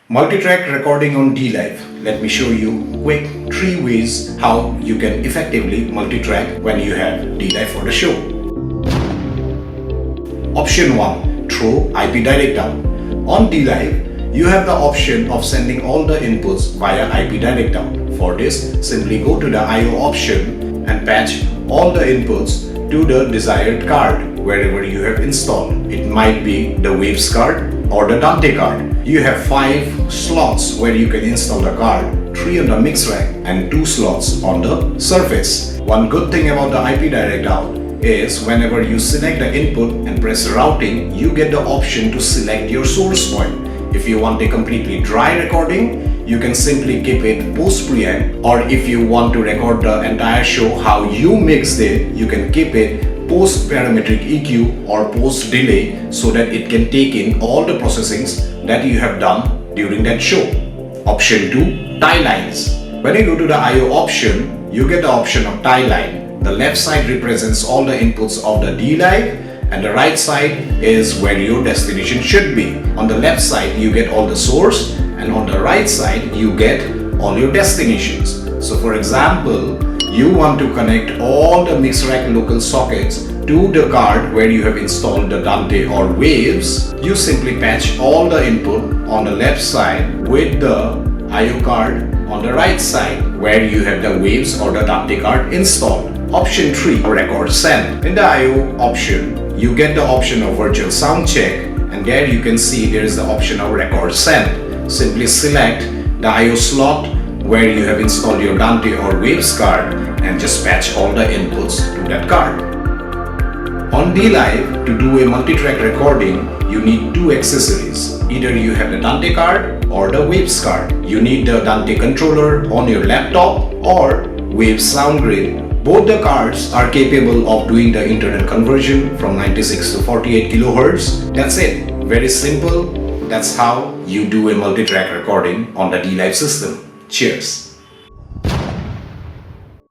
Multitrack recording on dLive. Let me show you quick 3 ways how you can effectively multitrack when you have dLive for the show. Option 1. Throw IP direct out. On dLive, you have the option of sending all the inputs via IP direct out. For this, simply go to the I/O option and patch all the inputs to the desired card wherever you have installed. It might be the Waves card or the Dante card. You have 5 slots where you can install the card, 3 on the mix rack and 2 slots on the surface. One good thing about the IP direct out is whenever you select the input and press routing, you get the option to select your source point. If you want a completely dry recording, you can simply keep it post preamp, or if you want to record the entire show how you mixed it, you can keep it post parametric EQ or post delay so that it can take in all the processings that you have done during that show. Option 2. Tie lines. When you go to the I/O option, you get the option of tie line. The left side represents all the inputs of the dLive and the right side is where your destination should be. On the left side you get all the source and on the right side you get all your destinations. So for example, you want to connect all the mix rack local sockets to the card where you have installed the Dante or Waves. You simply patch all the input on the left side with the I/O card on the right side where you have the Waves or the Dante card installed. Option 3. Record send. In the I/O option, you get the option of virtual sound check, and there you can see there is the option of record send. Simply select the I/O slot where you have installed your Dante or Waves card and just patch all the inputs to that card. On dLive, to do a multi-track recording, you need 2 accessories. Either you have the Dante card or the Waves card. You need the Dante controller on your laptop or Waves sound grid. Both the cards are capable of doing the internet conversion from 96 to 48 kHz. That's it. Very simple. That's how you do a multi-track recording on the dLive system. Cheers.